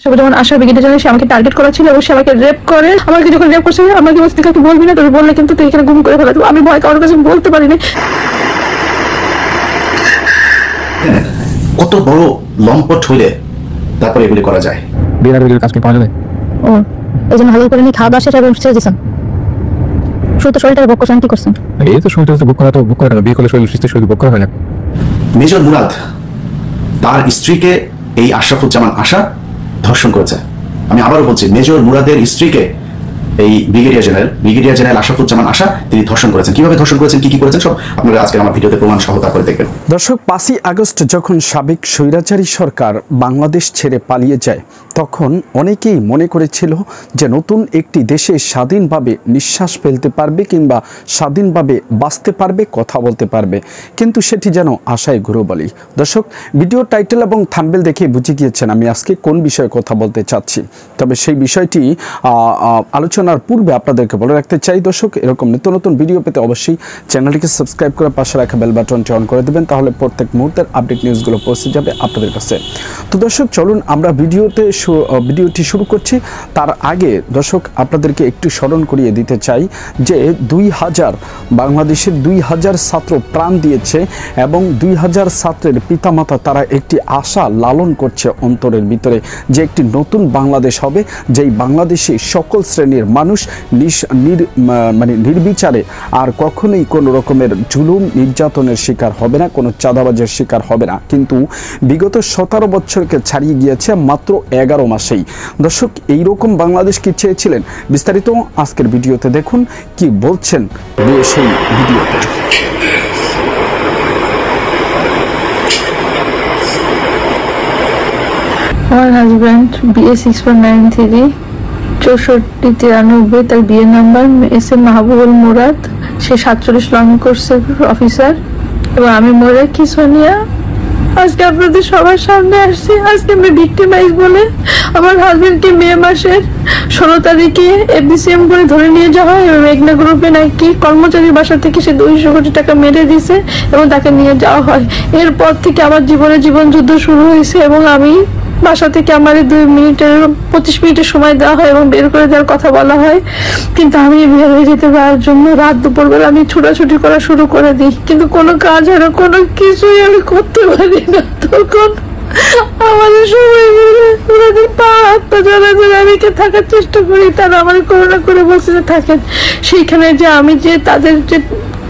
সে যেমন আশা ব্রিগেডে জানে সে আমাকে টার্গেট করা ছিল এবং সে আমাকে রেপ করে। আমাকে যখন রেপ করছে আমাকে বলছে তুই বলবি না, তুই বললে কিন্তু তুই এখানে গুম করে ফেলা। আমি ভয় কারোর কাছে বলতে পারিনি। কত বড় লম্পট হইলে তারপরে এগুলি করা যায়। বিয়ের কাজ কি পাওয়া যাবে? ও এই জন্য ভালো করে নিয়ে খাওয়া দাওয়া শেষ এবং ছেড়ে দিয়েছেন। শুধু তো শরীরটা বুক করছেন, কি করছেন? এই তো শরীরটা বুক করা, তো বুক করা বিয়ে করলে শরীর বুক করা হয় না। মেজর মুরাদ তার স্ত্রীকে এই আশরাফুজ্জামান আশা ধর্ষণ করেছে। আমি আবারও বলছি, মেজর মুরাদের স্ত্রীকে এই ব্রিগেডিয়ার জেনারেল আশরাফুজ্জামান আশা তিনি ধর্ষণ করেছেন। কিভাবে ধর্ষণ করেছেন, কি করেছেন, সব আপনারা আজকে আমার ভিডিওতে প্রমাণ সহ করে দেখবেন। দর্শক, 5ই আগস্ট যখন সাবেক স্বৈরাচারী সরকার বাংলাদেশ ছেড়ে পালিয়ে যায়, তখন অনেকেই মনে করেছিল যে নতুন একটি দেশে স্বাধীনভাবে নিঃশ্বাস ফেলতে পারবে কিংবা স্বাধীনভাবে বাঁচতে পারবে, কথা বলতে পারবে, কিন্তু সেটি যেন আশায় গুরুবলি। দর্শক, ভিডিও টাইটেল এবং থাম্বনেল দেখে বুঝে গিয়েছেন আমি আজকে কোন বিষয়ে কথা বলতে চাচ্ছি। তবে সেই বিষয়টি আলোচনার পূর্বে আপনাদেরকে বলে রাখতে চাই, দর্শক, এরকম নিত্য নতুন ভিডিও পেতে অবশ্যই চ্যানেলটিকে সাবস্ক্রাইব করে পাশে রাখা বেল বাটনটি অন করে দেবেন, তাহলে প্রত্যেক মুহূর্তের আপডেট নিউজগুলো পৌঁছে যাবে আপনাদের কাছে। তো দর্শক, চলুন আমরা ভিডিওটি শুরু করছি। তার আগে দর্শক, আপনাদেরকে একটু স্মরণ করিয়ে দিতে চাই যে বাংলাদেশের 2000 ছাত্র প্রাণ দিয়েছে এবং 2000 ছাত্রের পিতামাতা তারা একটি আশা লালন করছে অন্তরের ভিতরে যে একটি নতুন বাংলাদেশ হবে, যেই বাংলাদেশে সকল শ্রেণীর মানুষ নির্বিচারে আর কখনোই কোনো রকমের জুলুম নির্যাতনের শিকার হবে না, কোনো চাঁদাবাজের শিকার হবে না। কিন্তু বিগত 17 বছরকে ছাড়িয়ে গিয়েছে মাত্র 11 মাসেই। দর্শক, এইরকম বাংলাদেশ কি চেয়েছিলেন? বিস্তারিত আজকের ভিডিওতে দেখুন কি বলছেন সেই ভিডিওতে। আমার হাজব্যান্ড BA 6493 6493, তার বিয়ের নাম্বার SM মাহবুবুল মুরাদ, সে 47 লং কোর্সের অফিসার। এবং আমি মোরাকি সোনিয়া আজকে আপনাদের সবার সামনে আসছি। আজকে আমি ভিক্টিমাইজ বলে আমার হাজবেন্ডকে মে মাসের 16 তারিখে FBCM করে ধরে নিয়ে যাওয়া হয় এবং মেঘনা গ্রুপে নাকি কর্মচারীর বাসা থেকে সে 200 কোটি টাকা মেরে দিছে এবং তাকে নিয়ে যাওয়া হয়। এরপর থেকে আমার জীবন যুদ্ধ শুরু হয়েছে এবং আমি বাসা থেকে আমার 25 মিনিটের সময় দেওয়া হয় এবং বের করে দেওয়ার কথা বলা হয়, কিন্তু আমি বের হয়ে যেতে পারার জন্য রাত দুপুরবেলা আমি ছুটাছুটি করা শুরু করে দিই, কিন্তু কোনো কাজ আর কোনো কিছুই আমি করতে পারি না। তখন আমাদের সবাই মিলে ওনাদের পা হাতটা জড়াজড়ি আমি থাকার চেষ্টা করি। তারা আমার করোনা করে বলছে যে থাকেন সেইখানে, যে আমি যে তাদের যে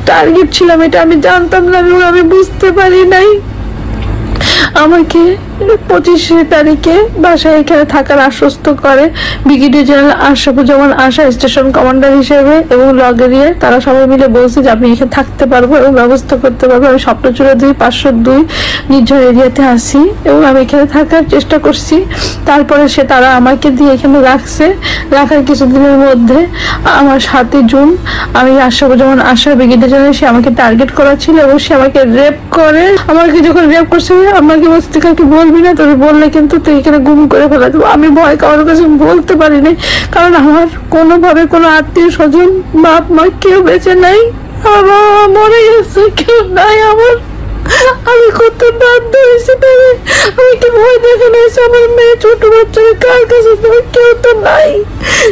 টার্গেট ছিলাম এটা আমি জানতাম না এবং আমি বুঝতে পারি নাই। আমাকে 25 তারিখে বাসায় এখানে থাকার আশ্বস্ত করে ব্রিগেডিয়ার জেনারেল আশরাফুজ্জামান আশা, স্টেশন কমান্ডার হিসেবে, এবং লগেরিয়ার। তারা সবাই মিলে বলছে যে আপনি এখানে থাকতে পারবো এবং ব্যবস্থা করতে পারবো। আমি স্বপ্নচূড়া 502 নির্ঝর এরিয়াতে আসি এবং আমি এখানে থাকার চেষ্টা করছি। তারপরে তারা আমাকে দিয়ে এখানে রাখার কিছুদিনের মধ্যে আমার 7 জুন আমি আশরাফুজ্জামান আশা ব্রিগেডিয়ার জেনারেল, সে আমাকে টার্গেট করা ছিল এবং সে আমাকে রেপ করে। আমাকে যখন রেপ করছে আমাকে বলছে তুই কাউকে বলবি না, তুই বললে কিন্তু তুই এখানে গুম করে ফেলা। আমি ভয় কারোর কাছে বলতে পারিনি, কারণ আমার কোনোভাবে কোনো আত্মীয় স্বজন বাপ মা কেউ বেঁচে নাই, আমার বাবা মরে গেছে, কেউ নাই আমার। আমি কত বাধ্য হয়েছি, আমি কি ভয় দেখে নিয়েছি আমার মেয়ে ছোট বাচ্চারা কার কাছে, কেউ তো নাই।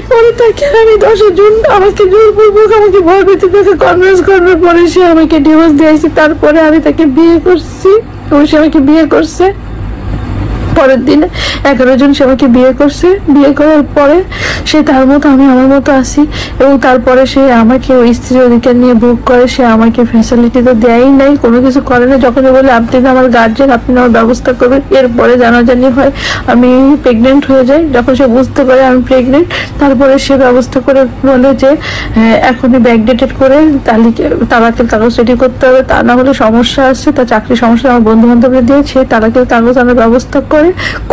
পরে তাকে আমি 10 জুন আমাকে জোরপূর্বক আমাকে ভয় পেতে দেখে কনভিন্স করার পরে সে আমাকে ডিভোর্স দিয়েছে। তারপরে আমি তাকে বিয়ে করছি এবং সে আমাকে বিয়ে করছে। পরের দিনে 11 জন সে আমাকে বিয়ে করছে। বিয়ে করার পরে সে তার মতো, আমি আমার মতো আসি, এবং তারপরে সে আমাকে ওই স্ত্রী অধিকার নিয়ে ভোগ করে। সে আমাকে ফ্যাসিলিটি তো দেয়ই নাই, কোনো কিছু করে না। যখন বলে আপনি তো আমার গার্জেন, আপনি আমার ব্যবস্থা করবেন। এরপরে জানাজানি হয়, আমি প্রেগনেন্ট হয়ে যাই। যখন সে বুঝতে পারে আমি প্রেগনেন্ট, তারপরে সে ব্যবস্থা করে বলে যে এখনই ব্যাকডেটেড করে তালাকের কাগজ রেডি করতে হবে, তা না হলে সমস্যা আছে। তার চাকরির সমস্যা আমার বন্ধু বান্ধবদের দিয়ে সে তালাকের কাগজ আনার ব্যবস্থা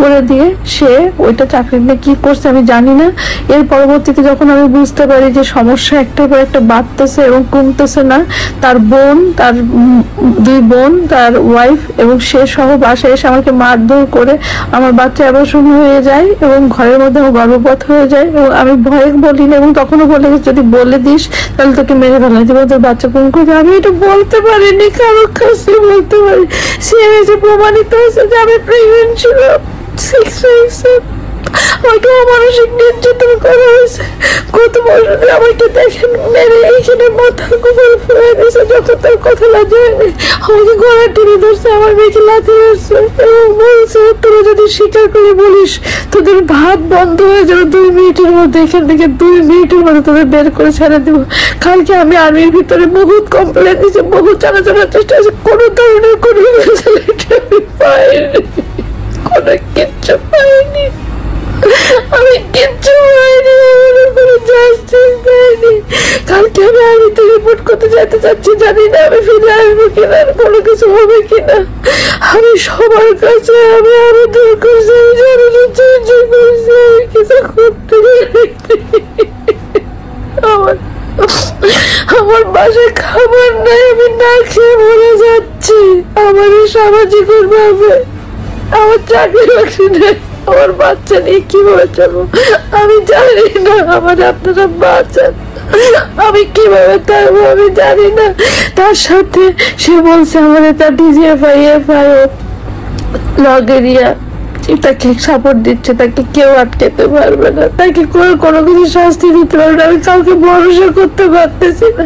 করে দিয়ে সে ওইটা চাকরি নিয়ে কি করছে আমি জানি না। এর পরবর্তীতে যখন আমি বুঝতে পারি যে সমস্যা একটার পর একটা বাড়তেছে এবং কমতেছে না, তার বোন, তার 2 বোন, তার ওয়াইফ এবং সে সহ বাসায় এসে আমাকে মারধর করে আমার বাচ্চা অ্যাবর্শন হয়ে যায় এবং ঘরের মধ্যে আমার গর্ভপাত হয়ে যায়। এবং আমি ভয়ে বলি না এবং তখনও বলে যদি বলে দিস তাহলে তোকে মেরে ফেলা যাবে, তোর বাচ্চা কোন করে। আমি এটা বলতে পারিনি, কারোর কাছে বলতে পারি। সে প্রমাণিত হয়েছে যে আমি প্রেগনেন্ট ছিল 6 weeks। আমাকে অমানসিক নির্যাতন করা হয়েছে। গত বছর আমাকে দেখেন মেরে এইখানে মাথার গোবর ফুয়ে দিয়েছে, যত তার কথা লাজে হয়নি। আমাকে গলা টেনে ধরছে, আমার মেয়েকে লাথি ধরছে এবং বলছে তোরা যদি স্বীকার করে বলিস তোদের ভাত বন্ধ হয়ে যাবে 2 মিনিটের মধ্যে, এখান থেকে 2 মিনিটের মধ্যে তোদের বের করে ছেড়ে দিব। কালকে আমি আর্মির ভিতরে বহুত কমপ্লেন দিয়েছি, বহুত জানার চেষ্টা আছে, কোনো ধরনের কোনো ফ্যাসিলিটি আমি পাইনি, কোনো কিচ্ছু পাইনি, আমি কিচ্ছু পাইনি, আমার কোনো জাস্টিস পাইনি। কালকে আমি আর্মিতে রিপোর্ট করতে যেতে চাচ্ছি, জানি না আমি ফিরে আসবো কিনা, কোনো কিছু হবে কিনা। আমি সবার কাছে আমি আবেদন করছি, আমি জানি না চেঞ্জ করছি, আমি কিছু করতে পারিনি। আমার বাসায় খাবার নাই, আমি না খেয়ে মরে যাচ্ছি। আমার সামাজিক ভাবে আমার চাকরি বাকরি নেই, আমার বাচ্চা নিয়ে কিভাবে চলবো আমি জানি না। আমার আপনারা বাঁচান, আমি কিভাবে থাকবো আমি জানি না। তার সাথে সে বলছে আমাদের তার ডিজিএফআই লগেরিয়া তাকে সাপোর্ট দিচ্ছে, তাকে কেউ আটকাতে পারবে না, তাকে কোনো কিছু শাস্তি দিতে পারবে না। আমি কাউকে ভরসা করতে পারতেছি না।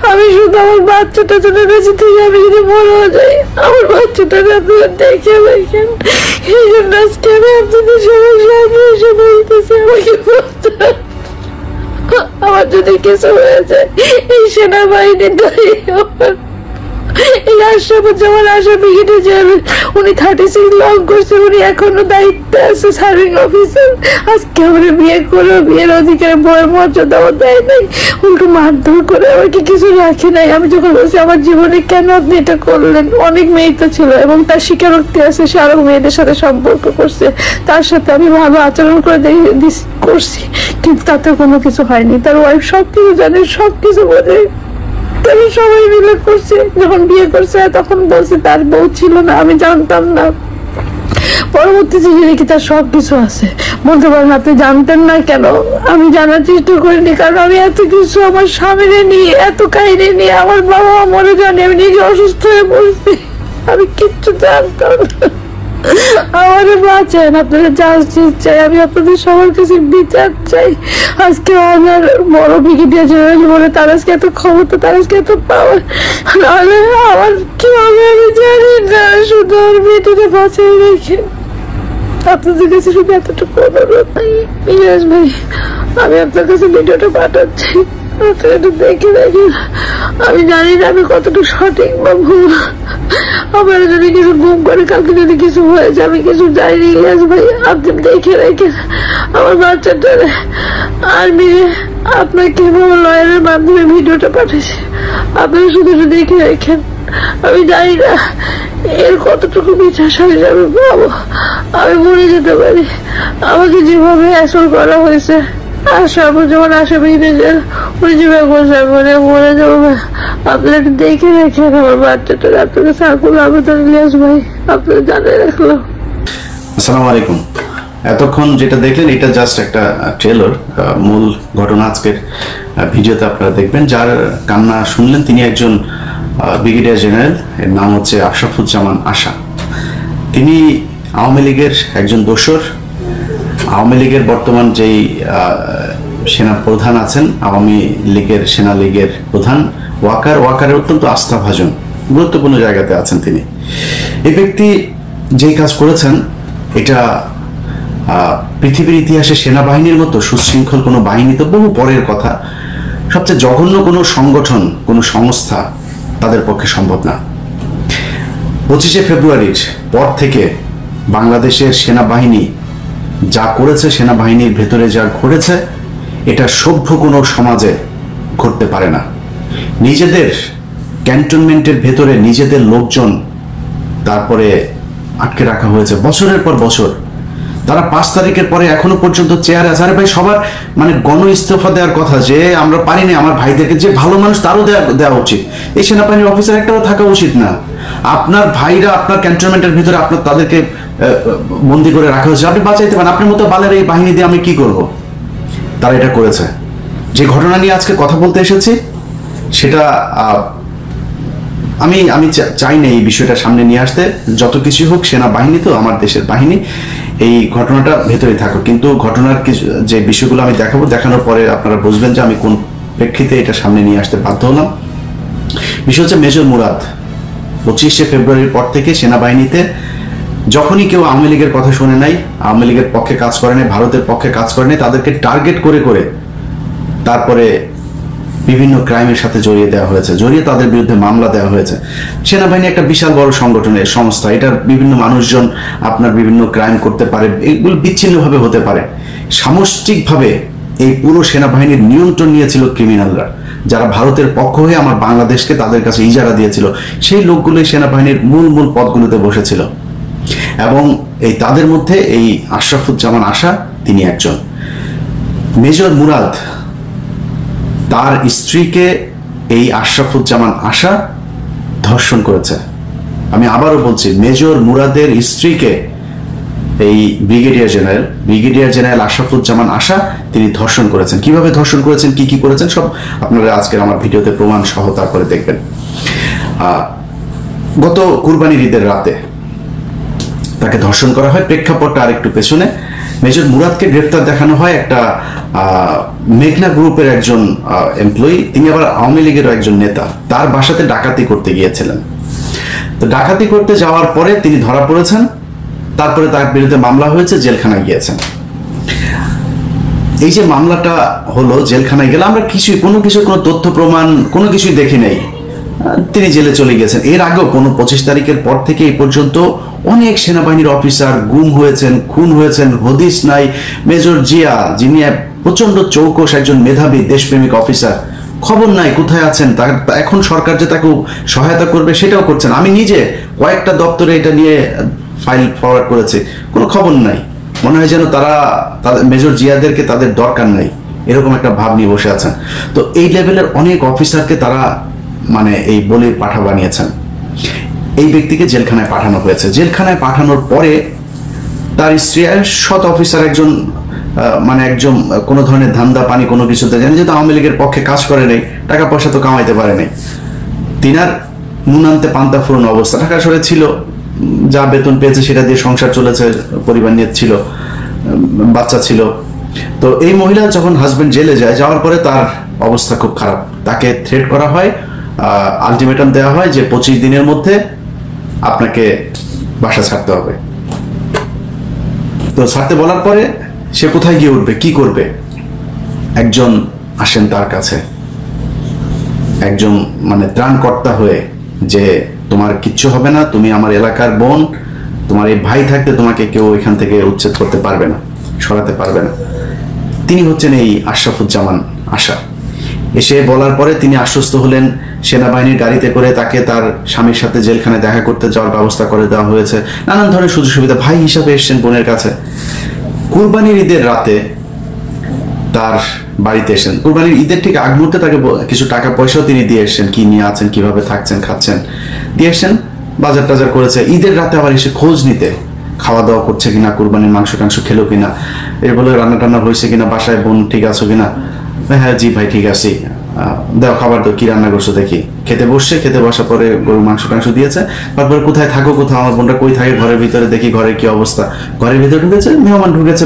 আমি শুধু আমার বাচ্চাটা জন্য বেঁচে থেকে আমি যদি মরেও যাই, আমার বাচ্চাটাকে আপনারা দেখে রাখেন। এই জন্য আজকে আমি আপনাদের সবার সামনে এসে বলতেছি আমাকে বাঁচান। আমার যদি কিছু হয়ে যায় এই সেনাবাহিনীটাই আমার, এই আশরাফুজ্জামান আশা ব্রিগেডে যাবে, উনি 36 লং করছে, উনি এখনো দায়িত্বে আছে, সার্ভিং অফিসার। আজকে আমরা বিয়ে করে বিয়ের অধিকারে বয়ের মর্যাদা দেয় নাই, উল্টো মারধর করে আমাকে কিছু রাখে নাই। আমি যখন বলছি আমার জীবনে কেন আপনি এটা করলেন, অনেক মেয়ে তো ছিল এবং তার স্বীকারোক্তি আছে, সে আরো মেয়েদের সাথে সম্পর্ক করছে, তার সাথে আমি ভালো আচরণ করে করছি, কিন্তু তাতে কোনো কিছু হয়নি। তার ওয়াইফ সবকিছু জানে, সবকিছু বোঝে, আমি সবাই মিলে করছি। যখন বিয়ে করছে তখন বলছে তার বউ ছিল না, আমি জানতাম না। পরবর্তীতে দেখি তার সবকিছু আছে। বলতে পারেন আপনি জানতেন না কেন? আমি জানার চেষ্টা করিনি, কারণ আমি এত কিছু আমার স্বামীরে নিয়ে, এত কাহিনী নিয়ে, আমার বাবা মরে যায়নি, আমি নিজে অসুস্থ হয়ে বলছি, আমি কিচ্ছু জানতাম না। আমাদের বাঁচান, আপনারা জাস্টিস চাই, আমি আপনাদের সবার কাছে বিচার চাই। আজকে আমার বড় ব্রিগেডিয়ার জেনারেল বলে তার আজকে এত ক্ষমতা, তার আজকে এত পাওয়ার, নাহলে আমার কি হবে আমি জানি না। শুধু আমার মেয়েটাকে বাঁচিয়ে রেখে আপনাদের কাছে শুধু এতটুকু অনুরোধ। ইলিয়াস ভাই, আমি আপনার কাছে ভিডিওটা পাঠাচ্ছি, আপনারা একটু দেখে দেখেন। আমি জানি না আমি কতটুকু সঠিক বা ভুল, আমার যদি কিছু ঘুম করে, কালকে যদি কিছু হয়ে যায়, আমি কিছু জানি। ইলিয়াস ভাই, আপনি দেখে রেখেন আমার বাচ্চাটা। আর্মি আপনাকে লয়ারের মাধ্যমে ভিডিওটা পাঠিয়েছি, আপনারা শুধু একটু দেখে রেখেন। আমি জানি না এর কতটুকু বিচার সালিশ আমি পাবো, আমি মরে যেতে পারি। আমাকে যেভাবে অ্যাসল করা হয়েছে, যেমন আসামি উনি যেভাবে বসে মরে যাবো। আপনারা একটু দেখে রেখেন আমার বাচ্চাটা। আপনাকে সাকুল আবেদন, ইলিয়াস ভাই, আপনারা জানিয়ে রাখলাম। আসসালামু আলাইকুম। এতক্ষণ যেটা দেখলেন এটা জাস্ট একটা ট্রেলার। মূল ঘটনা আজকের ভিডিওতে আপনারা দেখবেন। যার কান্না শুনলেন তিনি একজন ব্রিগেডিয়ার জেনারেল, এর নাম হচ্ছে আশরাফুজ্জামান আশা। তিনি আওয়ামী লীগের একজন দোসর। আওয়ামী লীগের বর্তমান যেই সেনা প্রধান আছেন, আওয়ামী লীগের সেনা লীগের প্রধান ওয়াকারের অত্যন্ত আস্থাভাজন, গুরুত্বপূর্ণ জায়গাতে আছেন তিনি। এই ব্যক্তি যেই কাজ করেছেন এটা পৃথিবীর ইতিহাসে সেনাবাহিনীর মতো সুশৃঙ্খল কোনো বাহিনী তো বহু পরের কথা, সবচেয়ে জঘন্য কোনো সংগঠন, কোনো সংস্থা তাদের পক্ষে সম্ভব না। 25শে ফেব্রুয়ারির পর থেকে বাংলাদেশের সেনাবাহিনী যা করেছে, সেনাবাহিনীর ভেতরে যা ঘটেছে, এটা সভ্য কোনো সমাজে ঘটতে পারে না। নিজেদের ক্যান্টনমেন্টের ভেতরে নিজেদের লোকজন তারপরে আটকে রাখা হয়েছে বছরের পর বছর। তারা 5 তারিখের পরে এখনো পর্যন্ত চেয়ারে আছে। আরে ভাই, সবার মানে গণ ইস্তফা দেওয়ার কথা, যে আমরা পারিনি, আমার ভাইদেরকে, যে ভালো মানুষ তারও দেওয়া উচিত। এই সেনাবাহিনীর অফিসার একটাও থাকা উচিত না। আপনার ভাইরা আপনার ক্যান্টনমেন্টের ভিতরে আপনার তাদেরকে বন্দি করে রাখা হয়েছে, আপনি বাঁচাইতে পারেন। আপনার মতো বালের এই বাহিনী দিয়ে আমি কি করব? তারা এটা করেছে। যে ঘটনা নিয়ে আজকে কথা বলতে এসেছি সেটা আমি আমি চাই না এই বিষয়টা সামনে নিয়ে আসতে। যত কিছু হোক, সেনাবাহিনী তো আমার দেশের বাহিনী, এই ঘটনাটা ভেতরে থাকুক। কিন্তু ঘটনার কিছু যে বিষয়গুলো আমি দেখাবো, দেখানোর পরে আপনারা বুঝবেন যে আমি কোন প্রেক্ষিতে এটা সামনে নিয়ে আসতে বাধ্য হলাম। বিষয় হচ্ছে মেজর মুরাদ 25শে ফেব্রুয়ারির পর থেকে সেনাবাহিনীতে যখনই কেউ আওয়ামী লীগের কথা শুনে নাই, আওয়ামী লীগের পক্ষে কাজ করে নাই, ভারতের পক্ষে কাজ করে নাই, তাদেরকে টার্গেট করে করে তারপরে বিভিন্ন ক্রাইমের সাথে জড়িয়ে দেওয়া হয়েছে, জড়িয়ে তাদের বিরুদ্ধে মামলা দেওয়া হয়েছে। সেনাবাহিনী একটা বিশাল বড় সংগঠনের সংস্থা, এটার বিভিন্ন মানুষজন আপনার বিভিন্ন ক্রাইম করতে পারে, এগুলো বিচ্ছিন্নভাবে হতে পারে। সামষ্টিকভাবে এই পুরো সেনাবাহিনীর নিয়ন্ত্রণ নিয়েছিল ক্রিমিনালরা, যারা ভারতের পক্ষ হয়ে আমার বাংলাদেশকে তাদের কাছে ইজারা দিয়েছিল। সেই লোকগুলোই সেনাবাহিনীর মূল মূল পদগুলোতে বসেছিল এবং এই তাদের মধ্যে এই আশরাফুজ্জামান আশা তিনি একজন। মেজর মুরাদ তার স্ত্রীকে এই আশরাফুজ্জামান আশা ধর্ষণ করেছে। আমি আবারও বলছি, মেজর মুরাদের স্ত্রীকে এই ব্রিগেডিয়ার জেনারেল আশরাফুজ্জামান আশা তিনি ধর্ষণ করেছেন। কিভাবে ধর্ষণ করেছেন, কি কি করেছেন, সব আপনারা আজকের আমার ভিডিওতে প্রমাণ সহ তারপরে দেখবেন। গত কুরবানির ঈদের রাতে তাকে ধর্ষণ করা হয়। প্রেক্ষাপটটা আরেকটু পেছনে। মেজর মুরাদকে গ্রেফতার দেখানো হয় একটা মেঘনা গ্রুপের একজন এমপ্লয়ি, তিনি আবার আওয়ামী লীগেরও একজন নেতা। তার বাসাতে ডাকাতি করতে গিয়েছিলেন। তো ডাকাতি করতে যাওয়ার পরে তিনি ধরা পড়েছেন, তারপরে তার বিরুদ্ধে মামলা হয়েছে, জেলখানায় গিয়েছেন। এই যে মামলাটা হলো, জেলখানায় গেলে আমরা কোনো তথ্য প্রমাণ কোনো কিছুই দেখি নাই, তিনি জেলে চলে গেছেন। এর আগেও কোনো 25 তারিখের পর থেকে এই পর্যন্ত অনেক সেনাবাহিনীর অফিসার গুম হয়েছেন, খুন হয়েছেন, হদিস নাই। মেজর জিয়া, যিনি প্রচন্ড চৌকস একজন মেধাবী দেশপ্রেমিক অফিসার, খবর নাই কোথায় আছেন। এখন সরকার যে তাকে সহায়তা করবে সেটাও করছেন। আমি নিজে কয়েকটা দপ্তরে এটা নিয়ে ফাইল ফরওয়ার্ড করেছি, কোনো খবর নাই। মনে হয় যেন তারা মেজর জিয়াদেরকে তাদের দরকার নাই, এরকম একটা ভাব নিয়ে বসে আছেন। তো এই লেভেলের অনেক অফিসারকে তারা মানে এই বলির পাঠা বানিয়েছেন। এই ব্যক্তিকে জেলখানায় পাঠানো হয়েছে। জেলখানায় পাঠানোর পরে তার স্ত্রী সৎ অফিসার একজন, মানে একজন কোনো ধরনের ধান্দা পানি কোনো কিছুতে জানি, যেহেতু আওয়ামী লীগের পক্ষে কাজ করে নেই, টাকা পয়সা তো কামাইতে পারে নাই। তিনার নুন আনতে পান্তা ফুরন অবস্থা, ঢাকা শহরে ছিল, যা বেতন পেয়েছে সেটা দিয়ে সংসার চলেছে, পরিবার নিয়ে ছিল, বাচ্চা ছিল। তো এই মহিলা যখন হাজবেন্ড জেলে যায়, যাওয়ার পরে তার অবস্থা খুব খারাপ। তাকে থ্রেট করা হয়, আলটিমেটাম দেওয়া হয় যে 25 দিনের মধ্যে আপনাকে বাসা ছাড়তে হবে। তো ছাড়তে বলার পরে সে কোথায় গিয়ে উঠবে, কি করবে? একজন আসেন তার কাছে, একজন মানে ত্রাণকর্তা হয়ে, যে তোমার কিচ্ছু হবে না, তুমি আমার এলাকার বোন, তোমার এই ভাই থাকতে তোমাকে কেউ এখান থেকে উচ্ছেদ করতে পারবে না, সরাতে পারবে না। তিনি হচ্ছেন এই আশরাফুজ্জামান আশা। এসে বলার পরে তিনি আশ্বস্ত হলেন, সেনাবাহিনীর গাড়িতে করে তাকে তার স্বামীর সাথে জেলখানায় দেখা করতে যাওয়ার ব্যবস্থা করে দেওয়া হয়েছে, নানান ধরনের সুযোগ সুবিধা। ভাই হিসাবে এসছেন বোনের কাছে। কুরবানির ঈদের রাতে তার বাড়িতে এসেছেন, কুরবানির ঈদের ঠিক আগ মুহূর্তে তাকে কিছু টাকা পয়সাও তিনি দিয়ে এসছেন, কি নিয়ে আছেন, কিভাবে থাকছেন খাচ্ছেন দিয়ে এসছেন, বাজার টাজার করেছে। ঈদের রাতে আবার এসে খোঁজ নিতে, খাওয়া দাওয়া করছে কিনা, কুরবানির মাংস টাংস খেলো কিনা, এর বলে রান্না টান্না হয়েছে কিনা, বাসায় বোন ঠিক আছো কিনা, হ্যাঁ জি ভাই ঠিক আছি, দাও খাবার দাও, কি রান্না করছো দেখি। খেতে বসছে, খেতে বসার পরে গরুর মাংস টাংস দিয়েছে। তারপরে কোথায় থাকো, কোথাও আমার বোনটা কই থাকে, ঘরের ভিতরে দেখি ঘরের কি অবস্থা। ঘরের ভিতরে ঢুকেছে, মেহমান ঢুকেছে,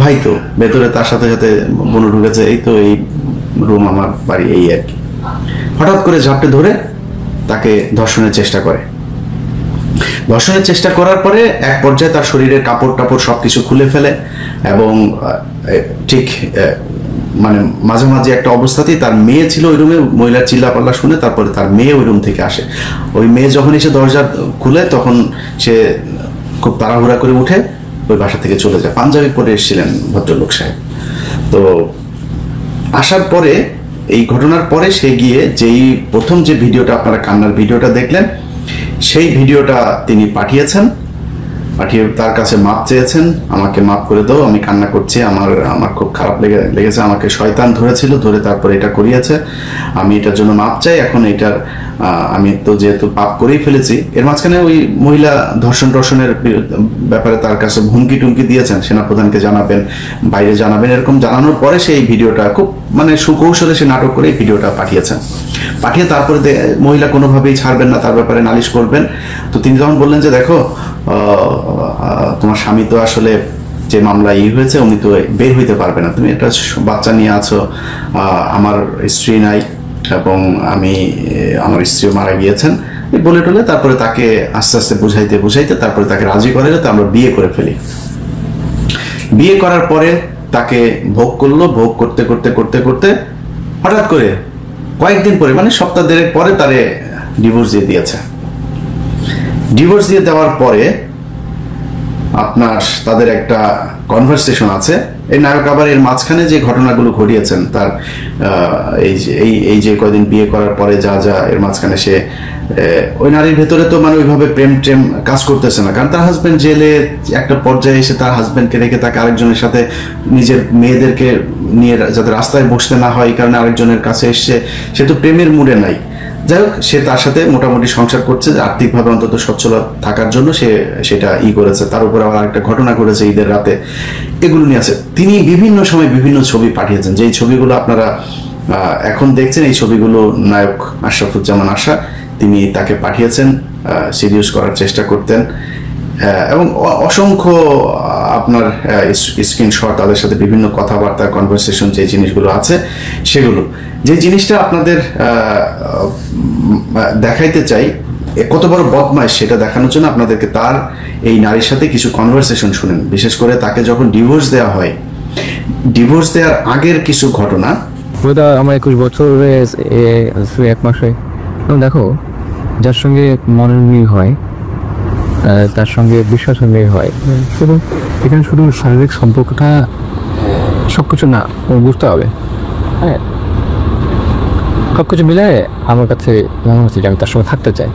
ভাই তো ভেতরে, তার সাথে সাথে বোনও ঢুকেছে, এই তো এই রুম আমার বাড়ি, এই আর কি। হঠাৎ করে ঝাপটে ধরে তাকে ধর্ষণের চেষ্টা করে। ধর্ষণের চেষ্টা করার পরে এক পর্যায়ে তার শরীরের কাপড় টাপড় সবকিছু খুলে ফেলে এবং ঠিক মানে মাঝামাঝি একটা অবস্থাতেই তার মেয়ে ছিল ওই রুমে, মহিলার চিল্লাপাল্লা শুনে তারপরে তার মেয়ে ওই রুম থেকে আসে। ওই মেয়ে যখন এসে দরজা খুলে তখন সে খুব তাড়াহুড়া করে উঠে ওই বাসা থেকে চলে যায়। পাঞ্জাবি পরে এসেছিলেন ভদ্রলোক সাহেব। তো আসার পরে এই ঘটনার পরে সে গিয়ে যেই প্রথম যে ভিডিওটা আপনারা কান্নার ভিডিওটা দেখলেন, সেই ভিডিওটা তিনি পাঠিয়েছেন, পাঠিয়ে তার কাছে মাপ চেয়েছেন, আমাকে মাফ করে দাও, আমি কান্না করছি, আমার খুব খারাপ লেগেছে, আমাকে শয়তান ধরেছিল, ধরে তারপরে এটা করিয়েছে, আমি এটার জন্য মাপ চাই। এখন এটার আমি তো যেহেতু পাপ করেই ফেলেছি, এর মাঝখানে ওই মহিলা ধর্ষণের ব্যাপারে তার কাছে হুমকি টুমকি দিয়েছেন, সেনাপ্রধানকে জানাবেন, বাইরে জানাবেন, এরকম জানানোর পরে সেই ভিডিওটা খুব মানে সুকৌশলে সে নাটক করে ভিডিওটা পাঠিয়েছেন। পাঠিয়ে তারপরে মহিলা কোনোভাবেই ছাড়বেন না, তার ব্যাপারে নালিশ করবেন। তো তিনি যখন বললেন যে দেখো তোমার স্বামী তো আসলে যে মামলা হয়েছে উনি তো বের হইতে পারবে না, তুমি একটা বাচ্চা নিয়ে আছো, আমার স্ত্রী নাই এবং আমার স্ত্রী মারা গিয়েছেন, বলে টলে তারপরে তাকে আস্তে আস্তে বুঝাইতে তারপরে তাকে রাজি করে যাতে আমরা বিয়ে করে ফেলি। বিয়ে করার পরে তাকে ভোগ করলো, ভোগ করতে করতে করতে করতে হঠাৎ করে কয়েকদিন পরে মানে সপ্তাহ দেড়েক পরে তারে ডিভোর্স দিয়ে দিয়েছে। ডিভোর্স দিয়ে দেওয়ার পরে আপনার তাদের একটা কনভারসেশন আছে। এই নায়ক আবার এর মাঝখানে যে ঘটনাগুলো ঘটিয়েছেন তার এই যে কয়দিন বিয়ে করার পরে যা এর মাঝখানে সে ওই নারীর ভেতরে তো মানে ওইভাবে প্রেম কাজ করতেছে না, কারণ তার হাজবেন্ড জেলে, একটা পর্যায়ে এসে তার হাজবেন্ডকে রেখে তাকে আরেকজনের সাথে নিজের মেয়েদেরকে নিয়ে যাতে রাস্তায় বসতে না হয় এই কারণে আরেকজনের কাছে এসছে, সে তো প্রেমের মুডে নাই। যাই হোক, সে তার সাথে মোটামুটি সংসার করছে, আর্থিকভাবে অন্তত সচ্ছল থাকার জন্য সে সেটা করেছে। তার উপর আবার একটা ঘটনা করেছে ঈদের রাতে, এগুলো নিয়ে আছে। তিনি বিভিন্ন সময় বিভিন্ন ছবি পাঠিয়েছেন, যেই ছবিগুলো আপনারা এখন দেখছেন, এই ছবিগুলো নায়ক আশরাফুজ্জামান আশা তিনি তাকে পাঠিয়েছেন, সিরিয়াস করার চেষ্টা করতেন এবং অসংখ্য আপনার স্ক্রিনশট, তাদের সাথে বিভিন্ন কথাবার্তা, কনভারসেশন, যে জিনিসগুলো আছে সেগুলো, যে জিনিসটা আপনাদের দেখাইতে চাই কত বড় বদমাইশ সেটা দেখানোর জন্য আপনাদেরকে তার এই নারীর সাথে কিছু কনভারসেশন শুনেন। বিশেষ করে তাকে যখন ডিভোর্স দেওয়া হয়, ডিভোর্স দেওয়ার আগের কিছু ঘটনা। আমার 21 বছরে 1 মাস হয়। দেখো, যার সঙ্গে মনের মিল হয় তার সঙ্গে বিশ্বাসের মিল হয়, শুধু এখানে শুধু শারীরিক সম্পর্কটা সবকিছু না, বুঝতে হবে। হ্যাঁ, সবকিছু মিলে আমার কাছে মনে হচ্ছে যে আমি তার সঙ্গে থাকতে চাই।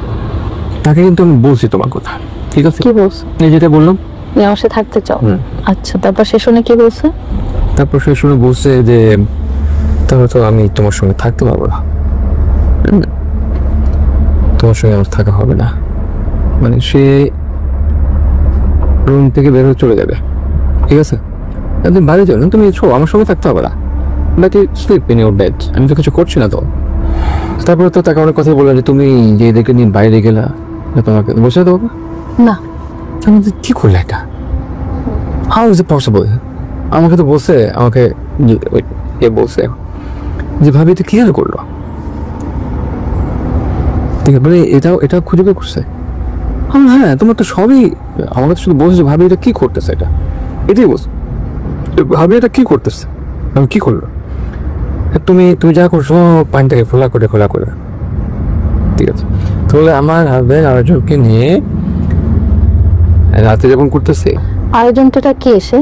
তাকে কিন্তু আমি বলছি তোমার কথা, ঠিক আছে? কি বলছো? এই যেটা বললাম, তুমি আমার সাথে থাকতে চাও। আচ্ছা, তারপর সে শুনে কি বলছে? তারপর সে শুনে বলছে যে তাহলে তো আমি তোমার সঙ্গে থাকতে পারবো না, তোমার সঙ্গে আমার থাকা হবে না। মানে সে রুম থেকে বের হয়ে চলে যাবে, ঠিক আছে? তুমি বাইরে যাও না, তুমি আমার সঙ্গে থাকতে হবে না, বাকি স্লিপ ইন ইউর বেড, আমি তো কিছু করছি না। তো তারপরে তো তাকে অনেক কথা বললাম যে তুমি যে এদেরকে নিয়ে বাইরে গেলা, তোমাকে বসে দেবো না। আমি কি করলে এটা? How is it possible? আমাকে তো বলছে, আমাকে বলছে যে ভাবি এটা কি হলে করলো, ঠিক আছে? মানে এটাও খুঁজে বের করছে। হ্যাঁ, তোমার তো সবই আমার কাছে শুধু বলছে ভাবি এটা কি করতেছে, এটাই বলছে ভাবি এটা কি করতেছে, আমি কি করলো? তুমি যা করছো পানিটাকে খোলা করে, ঠিক আছে? তাহলে আমার হাজবেন্ড আরেকজনকে নিয়ে রাতে যখন করতেছে, আরেকজনটা কে? সে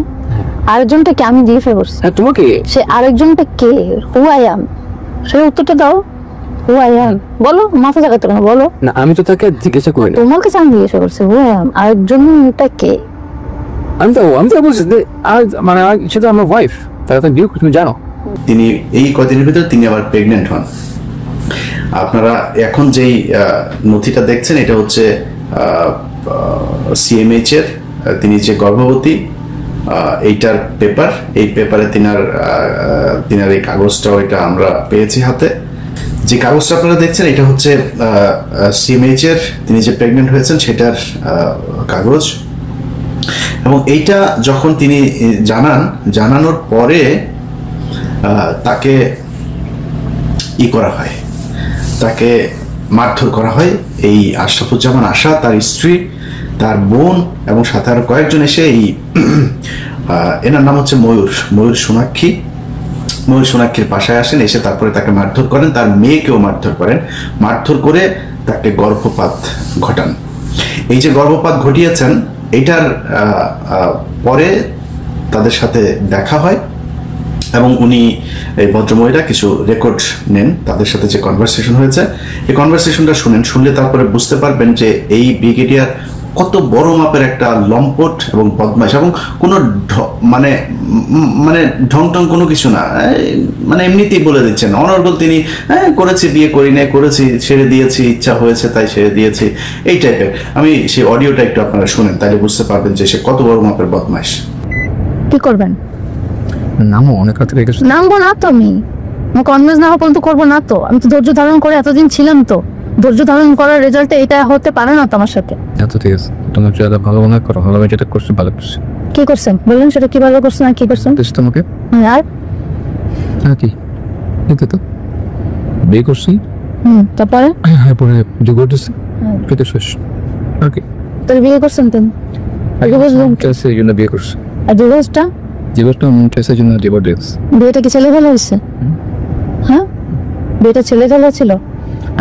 আরেকজনটাকে আমি জিজ্ঞাসা করছি। হ্যাঁ, তোমাকে সে আরেকজনটা কে? Who I am? সে উত্তরটা দাও। হু আই অ্যাম বলো, মাথা জায়গাতে না বলো। না, আমি তো তাকে জিজ্ঞাসা করি না, তোমার কাছে আমি জিজ্ঞাসা করছি হু আই অ্যাম, আরেকজনটা কে? আমি তো বলছি যে মানে সেটা আমার ওয়াইফ, তাকে তো বিয়ে তুমি জানো। তিনি এই কদিনের ভিতরে তিনি আবার প্রেগনেন্ট হন। আপনারা এখন যেই নথিটা দেখছেন এটা হচ্ছে সিএমএইচ এর, তিনি যে গর্ভবতী এইটার পেপার, এই পেপারে তিনার এই কাগজটাও এটা আমরা পেয়েছি হাতে। যে কাগজটা আপনারা দেখছেন এটা হচ্ছে সিএমএইচ এর, তিনি যে প্রেগনেন্ট হয়েছেন সেটার কাগজ। এবং এইটা যখন তিনি জানানোর পরে তাকে করা হয়, তাকে মারধর করা হয়। এই আশরাফুজ্জামান আশা, তার স্ত্রী, তার বোন এবং সাথে আরো কয়েকজন এসে এনার নাম হচ্ছে ময়ূর সোনাক্ষীর বাসায় আসেন, এসে তারপরে তাকে মারধর করেন, তার মেয়েকেও মারধর করেন। মারধর করে তাকে গর্ভপাত ঘটান। এই যে গর্ভপাত ঘটিয়েছেন এটার পরে তাদের সাথে দেখা হয় এবং উনি এই ভদ্রমহিলা কিছু রেকর্ড নেন, তাদের সাথে যে কনভারসেশন হয়েছে এই কনভারসেশনটা শুনলে তারপরে বুঝতে পারবেন যে এই ব্রিগেডিয়ার কত বড় মাপের একটা লম্পট এবং বদমাইশ, এবং কোনো মানে মানে ঢং টং কোনো কিছু না, মানে এমনিতেই বলে দিচ্ছেন অনর্গল তিনি, করেছি বিয়ে করি না, করেছি ছেড়ে দিয়েছি, ইচ্ছা হয়েছে তাই ছেড়ে দিয়েছি, এই টাইপের। আমি সেই অডিওটা একটু আপনারা শুনেন, তাহলে বুঝতে পারবেন যে সে কত বড় মাপের বদমাইশ। কি করবেন? নামও অনেক রাত রেখেছে। নামবো না তো আমি, কনভিন্স না হওয়া পর্যন্ত করবো না তো। আমি তো ধৈর্য ধারণ করে এতদিন ছিলাম, তো ধৈর্য ধারণ করার রেজাল্টে এটা হতে পারে না তো আমার সাথে। আচ্ছা ঠিক আছে, তোমার যেটা ভালো মনে করো, ভালো আমি যেটা করছি ভালো করছি। কি করছেন বললেন, সেটা কি ভালো করছেন আর কি করছেন? তোমাকে আর কি তো বিয়ে করছি, তারপরে এরপরে ডিভোর্স দিচ্ছি, কেটে শেষ। আর কি তাহলে বিয়ে করছেন তো? এই জন্য বিয়ে করছি। আর ডিভোর্সটা? ডিভোর্সটা এই জন্য ডিভোর্স দিয়েছি। বিয়েটা কি ছেলে ভালো হয়েছে? হ্যাঁ, বিয়েটা ছেলে ভালো ছিল।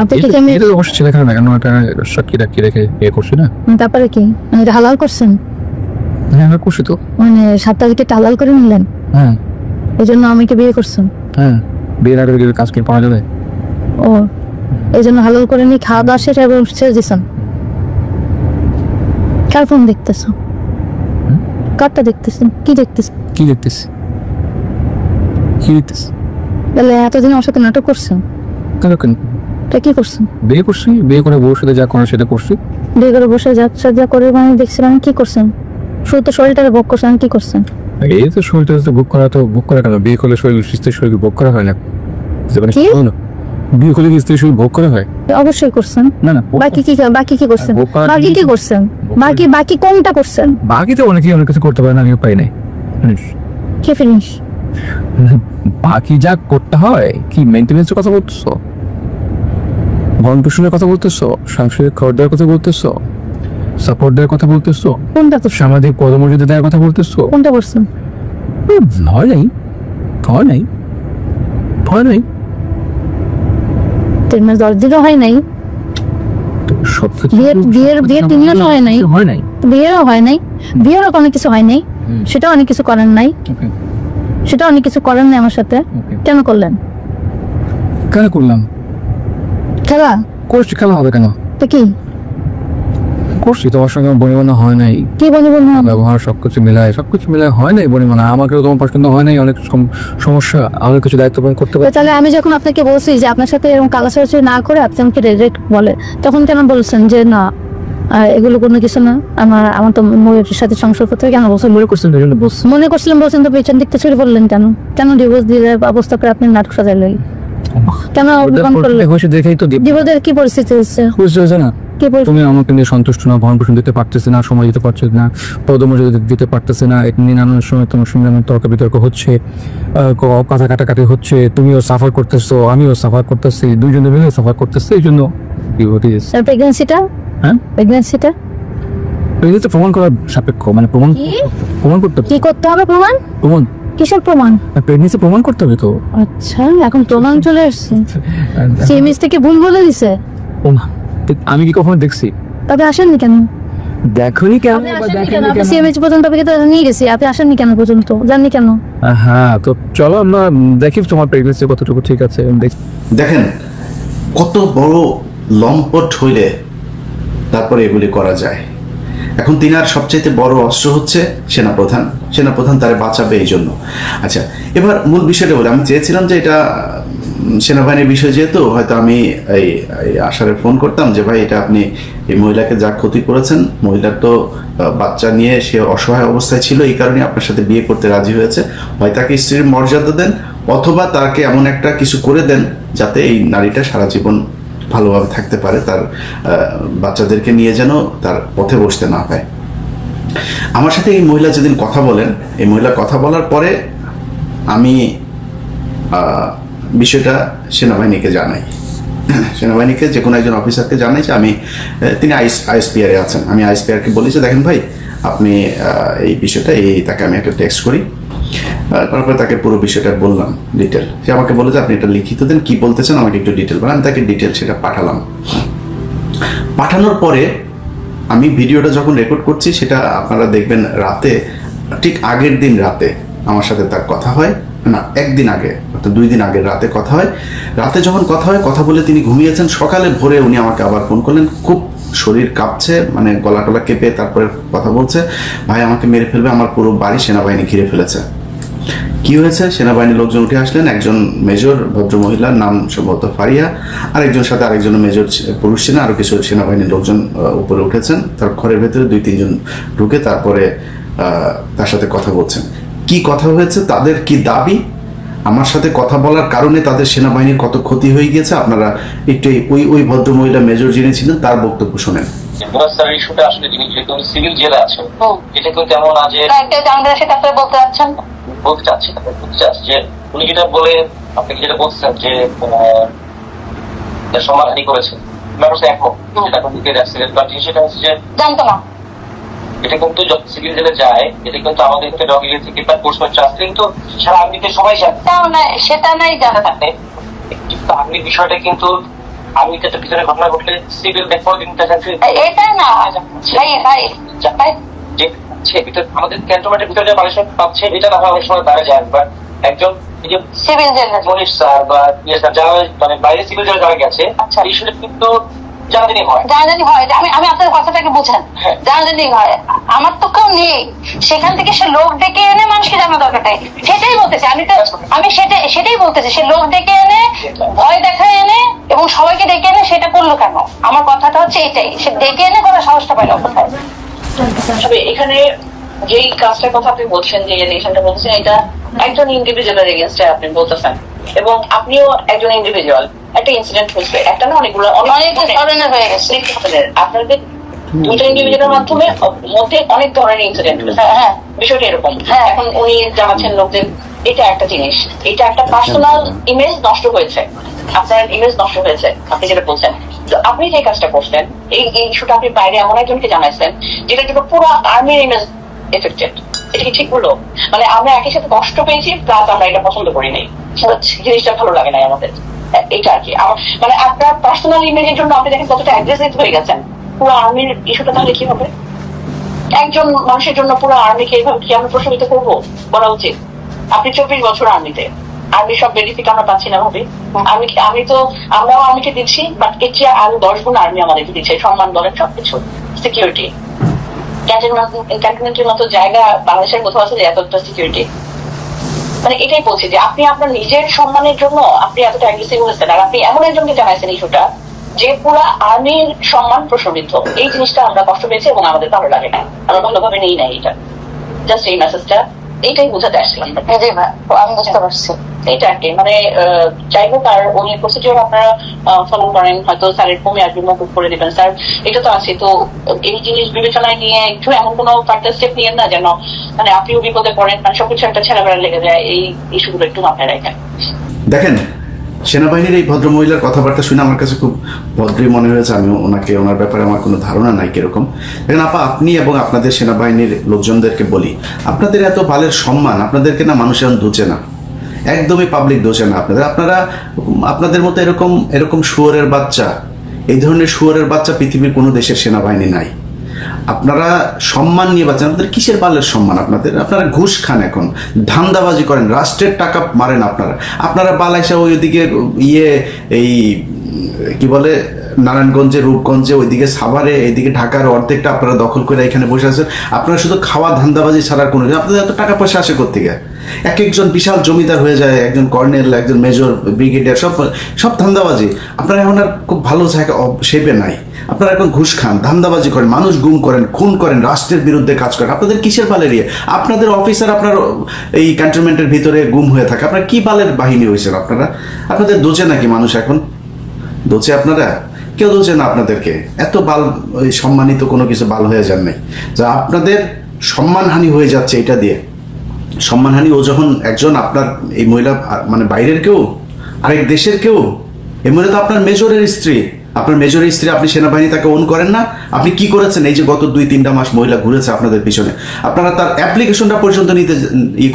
আপনি কি আমি এটা অবশ্যই ছেলে খারাপ না, কেন এটা সাক্ষী রাখি রেখে বিয়ে করছি না। তারপরে কি মানে এটা হালাল করছেন? হ্যাঁ আমি করছি তো, মানে 7 তারিখে হালাল করে নিলেন, হ্যাঁ এই জন্য আমাকে বিয়ে করছেন? হ্যাঁ, বিয়ের আগে কাজ কি পাওয়া যাবে? ও, এই জন্য হালাল করে নিয়ে খাওয়া দাওয়া শেষ এবং ছেড়ে দিচ্ছেন। কার ফোন দেখতেছো? কারটা দেখতেছেন? কি দেখতেছেন? কি দেখতেছি? কি দেখতেছি? তাহলে এতদিন আমার সাথে নাটক করছেন? কেন তা কি করছেন? বিয়ে করছি, বিয়ে করে বউর সাথে যা করে সেটা করছি। বিয়ে করে বসে যাচ্ছে যা করে মানে দেখছিলাম, কি করছেন? শুধু তো শরীরটাকে ভোগ করছেন, কি করছেন? এই তো শরীরটা তো বুক করা, তো বুক করা কেন? বিয়ে করলে শরীর স্ত্রীর শরীর ভোগ করা হয় না? কি? বিয়ে করলে কি স্ত্রীর শরীর ভোগ করা হয়? অবশ্যই করছেন। না না, বাকি কি করছেন? বাকি কি করছেন? বাকি কোনটা করছেন? বাকি তো অনেকেই অনেক কিছু করতে পারে না, আমিও পাই নাই। কি ফিনিশ? বাকি যা করতে হয়, কি মেইনটেনেন্সের কথা বলতেছো, ভরণ পোষণের কথা বলতেছো, সাংসারিক খরচ দেওয়ার কথা বলতেছো, সাপোর্ট দেওয়ার কথা বলতেছো, কোনটা তো সামাজিক পদমর্যাদা দেওয়ার কথা বলতেছো? কোনটা করছেন? হয় নাই, হয় নাই, হয় নাই। 3 মাস 10 দিনও হয় নাই। সব বিয়ের 3 মাস হয় নাই। হয় নাই, বিয়েরও হয় নাই। বিয়েরও অনেক কিছু হয় নাই, সেটা অনেক কিছু করেন নাই, সেটা অনেক কিছু করেন নাই আমার সাথে। কেন করলেন? কেন করলাম? খেলা করছি, খেলা হবে কেন? তো কি করছি, তোমার সঙ্গে আমার বনিমানা হয় নাই, কি বলবো না? ব্যবহার সবকিছু মিলায় হয় নাই বনিমানা। আমাকেও তোমার পছন্দ হয় নাই, অনেক সমস্যা, অনেক কিছু দায়িত্ব পালন করতে পারে। তাহলে আমি যখন আপনাকে বলছি যে আপনার সাথে এরকম কালাসারি না করে আপনি আমাকে ডাইরেক্ট বলে, তখন কেন বলছেন যে না এগুলো কোনো কিছু না, আমার তো ময়ূরের সাথে সংসার করতে কেন বলছেন? মনে করছেন মনে করছিলাম বলছেন, তো পেছন দিকতে ছুড়ে বললেন কেন? কেন ডিভোর্স দিয়ে অবস্থা করে আপনি নাটক সাজাইলেন কেন? দেখেই তো ডিভোর্সের কি পরিস্থিতি হচ্ছে? হয়েছে না, কি পরিস্থিতি? তুমি আমাকে নিয়ে সন্তুষ্ট না, ভরণ পোষণ দিতে পারতেছে না, সময় দিতে পারছে না, পদমর্যাদা দিতে পারতেছে না, এটা নিয়ে নানান সময় তোমার সঙ্গে আমার তর্ক বিতর্ক হচ্ছে, কথা কাটাকাটি হচ্ছে, তুমিও সাফার করতেছো, আমিও সাফার করতেছি, দুইজনে মিলে সাফার করতেছে, এই জন্য প্রেগন্যান্সিটা, হ্যাঁ প্রেগন্যান্সিটা এটা তো প্রমাণ করার সাপেক্ষ, মানে প্রমাণ করতে কি করতে হবে? প্রমাণ? কিসের প্রমাণ? প্রেগন্যান্সি প্রমাণ করতে হবে তো। আচ্ছা, এখন প্রমাণ চলে আসছে। সিএমএস থেকে ভুল বলে দিছে। আমি কি কখনো দেখছি? তবে আসেননি কেন? দেখোনি কেন? সিএমএস পর্যন্ত নিয়ে গেছি, আপনি আসেননি কেন পর্যন্ত? জাননি কেন? হ্যাঁ, তো চলো আমরা দেখি তোমার প্রেগন্যান্সি কতটুকু ঠিক আছে। দেখেন কত বড় লম্পট হইলে তারপরে এগুলি করা যায়। এখন তিনার সবচেয়ে বড় অস্ত্র হচ্ছে সেনাপ্রধান তারে বাঁচাবে এই জন্য। আচ্ছা, এবার মূল বিষয়টা বলে, আমি চেয়েছিলাম যে এটা সেনাবাহিনীর বিষয়, যেহেতু হয়তো আমি এই আশারে ফোন করতাম যে ভাই এটা আপনি এই মহিলাকে যা ক্ষতি করেছেন, মহিলার তো বাচ্চা নিয়ে সে অসহায় অবস্থায় ছিল, এই কারণে আপনার সাথে বিয়ে করতে রাজি হয়েছে, হয় তাকে স্ত্রীর মর্যাদা দেন অথবা তাকে এমন একটা কিছু করে দেন যাতে এই নারীটা সারা জীবন ভালোভাবে থাকতে পারে, তার বাচ্চাদেরকে নিয়ে যেন তার পথে বসতে না পায়। আমার সাথে এই মহিলা যেদিন কথা বলেন, এই মহিলা কথা বলার পরে আমি বিষয়টা সেনাবাহিনীকে জানাই, সেনাবাহিনীকে যে কোনো একজন অফিসারকে জানাই যে তিনি আইএসপিআরে আছেন। আমি আইএসপিআরকে বলি যে দেখেন ভাই, আপনি এই বিষয়টা তাকে আমি একটা টেক্সট করি, তারপরে তাকে পুরো বিষয়টা বললাম ডিটেল। সে আমাকে বলে যে আপনি এটা লিখিত দেন, কি বলতেছেন আমাকে একটু ডিটেল বলেন। আমি তাকে ডিটেল সেটা পাঠালাম। পাঠানোর পরে আমি ভিডিওটা যখন রেকর্ড করছি, সেটা আপনারা দেখবেন রাতে, ঠিক আগের দিন রাতে আমার সাথে তার কথা হয়, না একদিন আগে, অর্থাৎ 2 দিন আগের রাতে কথা হয়। রাতে যখন কথা হয়, কথা বলে তিনি ঘুমিয়েছেন, সকালে ভোরে উনি আমাকে আবার ফোন করলেন খুব শরীর কাঁপছে, মানে গলা টলা কেঁপে তারপরে কথা বলছে, ভাই আমাকে মেরে ফেলবে, আমার পুরো বাড়ি সেনাবাহিনী ঘিরে ফেলেছে। কি হয়েছে? সেনাবাহিনীর লোকজন উঠে আসলেন, একজন মেজর ভদ্র মহিলার নাম সম্ভবত ফারিয়া, আরেকজন সাথে আরেকজন মেজর পুরুষ ছিলেন, আরো কিছু সেনাবাহিনীর লোকজন উপরে উঠেছেন, তার ঘরের ভেতরে 2-3 জন ঢুকে তারপরে তার সাথে কথা বলছেন। কি কথা হয়েছে, তাদের কি দাবি, আমার সাথে কথা বলার কারণে তাদের সেনাবাহিনীর কত ক্ষতি হয়ে গিয়েছে, আপনারা একটু ওই ভদ্র মহিলা মেজর যিনি ছিলেন তার বক্তব্য শোনেন। মুরাদ স্যারের ইস্যুটা আসলে যিনি যেহেতু সিভিল জেলে আছেন, এটা কিন্তু এমন আজ বলতে চাচ্ছি যে উনি যেটা বলে আপনি যেটা বলছেন যে সম্মানহানি করেছেন, সেটা হচ্ছে যে জানতো না, এটা কিন্তু সিভিল জেলে যায়, এটা কিন্তু আমাদের থেকে তার কোর্স আসলে কিন্তু সারা আর্মিতে সবাই জানে, সেটা নাই জানা থাকে। কিন্তু আর্মির বিষয়টা কিন্তু আর্মিতে একটা পিছনে ঘটনা ঘটলে সিভিল এটা না আমাদের ক্যান্টনমেন্টের ভিতরে যে মানুষ পাচ্ছে, এটা না হয় অনেক সময় দাঁড়া যায়। বাট একজন সিভিল মনীষ স্যার বা যারা মানে বাইরে সিভিল জেলে যারা গেছে, বিষয়টা কিন্তু জানাজানি হয়। আমি আপনার কথাটাকে বুঝেন, জানাজানি হয়। আমার তো কেউ নেই, সেখান থেকে সে লোক ডেকে এনে মানুষকে জানা দরকার নাই, সেটাই বলতেছে। আমি সেটাই বলতেছি, সে লোক ডেকে এনে ভয় দেখায় এনে এবং সবাইকে ডেকে এনে সেটা করলো কেন? আমার কথাটা হচ্ছে এটাই, সে ডেকে এনে করার সাহসটা পাইল কোথায়? এখানে যেই কাজটার কথা আপনি বলছেন, যে এলিগেশনটা বলছেন, এটা একজন ইন্ডিভিজুয়ালের এগেইনস্টে আপনি বলতেছেন, এবং আপনিও একজন ইন্ডিভিজুয়াল। একটা ইনসিডেন্ট হয়েছে, একটা না অনেকগুলো ধরনের হয়ে গেছে আপনাদের দুটো ইন্ডিভিজুয়ালের মাধ্যমে মধ্যে অনেক ধরনের ইনসিডেন্ট হয়েছে। বিষয়টা এরকম। এখন উনি জানাচ্ছেন লোকদের, এটা একটা জিনিস, এটা একটা পার্সোনাল ইমেজ নষ্ট হয়েছে, আপনার ইমেজ নষ্ট হয়েছে, আপনি যেটা বলছেন। তো আপনি যে কাজটা করছেন, এই ইস্যুটা আপনি বাইরে এমন একজনকে জানাইছেন যেটার জন্য পুরো আর্মির ইমেজ এফেক্টেড। এটা কি ঠিক হলো? মানে আমরা একই সাথে কষ্ট পেয়েছি, প্লাস আমরা এটা পছন্দ করি নাই, জিনিসটা ভালো লাগে নাই আমাদের। এটা আর কি মানে আপনার পার্সোনাল ইমেজের জন্য আপনি দেখেন কতটা অ্যাগ্রেসিভ হয়ে গেছেন। পুরো আর্মির ইস্যুটা তাহলে কি হবে? একজন মানুষের জন্য পুরো আর্মিকে এইভাবে কি আমরা প্রশমিত করবো? বলা উচিত। আপনি 24 বছর আর্মিতে, আর্মির সব বেনিফিট আমরা পাচ্ছি না ভাবে। আমি তো আমরাও আর্মিকে দিচ্ছি, বাট এর চেয়ে আরো 10 গুণ আর্মি আমাদেরকে দিচ্ছে, সম্মান বলেন সবকিছু, সিকিউরিটি। ক্যান্টনমেন্টের মতো জায়গা বাংলাদেশের কোথাও আছে যে এতটা সিকিউরিটি? মানে এটাই বলছি যে আপনি আপনার নিজের সম্মানের জন্য আপনি এতটা অ্যাগ্রেসিভ হয়েছেন, আর আপনি এমন একজনকে জানাইছেন ইস্যুটা যে পুরো আর্মির সম্মান প্রশমিত। এই জিনিসটা আমরা কষ্ট পেয়েছি এবং আমাদের ভালো লাগে না, আমরা ভালোভাবে নেই না। এটা জাস্ট এই মেসেজটা, এইটাই বোঝাতে আসছিলাম। আমি বুঝতে পারছি এইটা আর কি। মানে যাই হোক, আর উনি প্রসিডিওর আপনারা ফলো করেন, হয়তো স্যারের কমে আসবে, মকুব করে দিবেন স্যার, এটা তো আছে। তো এই জিনিস বিবেচনায় নিয়ে একটু এমন কোনো ফার্দার স্টেপ নিয়ে না যেন মানে আপনিও বিপদে পড়েন, মানে সবকিছু একটা ছেলেবেলা লেগে যায়। এই ইস্যুগুলো একটু মাথায় রাখেন। দেখেন, সেনাবাহিনীর এই ভদ্র মহিলার কথাবার্তা শুনে আমার কাছে খুব ভদ্রই মনে হয়েছে। আমি ওনার ব্যাপারে আমার কোনো ধারণা নাই কিরকম। দেখেন আপা, আপনি এবং আপনাদের সেনাবাহিনীর লোকজনদেরকে বলি, আপনাদের এত বালের সম্মান, আপনাদেরকে না মানুষ এখন দোচে না, একদমই পাবলিক দোচে না। আপনাদের মতো এরকম শুয়োরের বাচ্চা, এই ধরনের শুয়োরের বাচ্চা পৃথিবীর কোনো দেশের সেনাবাহিনী নাই। আপনারা সম্মান নিয়ে বাঁচেন, আপনাদের কিসের বালের সম্মান? আপনারা ঘুষ খান, এখন ধান্দাবাজি করেন, রাষ্ট্রের টাকা মারেন। আপনারা বালাইসা ওইদিকে এই কি বলে নারায়ণগঞ্জে, রূপগঞ্জে, ওইদিকে সাভারে, এইদিকে ঢাকার অর্ধেকটা আপনারা দখল করে এখানে বসে আছেন। আপনারা শুধু খাওয়া ধান্দাবাজি ছাড়ার কোনো, আপনাদের এত টাকা পয়সা আসে কোত্থেকে? একজন বিশাল জমিদার হয়ে যায়, একজন কর্নেল, একজন মেজর, ব্রিগেডিয়ার, সব ধান্দাবাজি। আপনারা এখন আর খুব ভালো জায়গা শেপে নাই। আপনারা এখন ঘুষ খান, ধান্দাবাজি করেন, মানুষ গুম করেন, খুন করেন, রাষ্ট্রের বিরুদ্ধে কাজ করেন। আপনাদের কিসের বালের ইয়ে? আপনাদের অফিসার আপনার এই ক্যান্টনমেন্টের ভিতরে গুম হয়ে থাকে। আপনারা কি বালের বাহিনী হয়েছেন? আপনাদের দোচে নাকি মানুষ এখন? দোচে আপনারা? কেউ দোচে না আপনাদেরকে। এত বাল সম্মানিত কোনো কিছু বাল হয়ে যান নাই, যা আপনাদের সম্মানহানি হয়ে যাচ্ছে এটা দিয়ে। সম্মানহানি ও যখন একজন আপনার এই মহিলা, মানে বাইরের কেউ, আরেক দেশের কেউ, এই মহিলা তো আপনার মেজরের স্ত্রী, আপনি সেনাবাহিনী তাকে ওন করেন না? আপনি কি করেছেন? এই যে গত 2-3টা মাস মহিলা ঘুরেছে আপনাদের পিছনে, আপনারা তার অ্যাপ্লিকেশনটা পর্যন্ত নিতে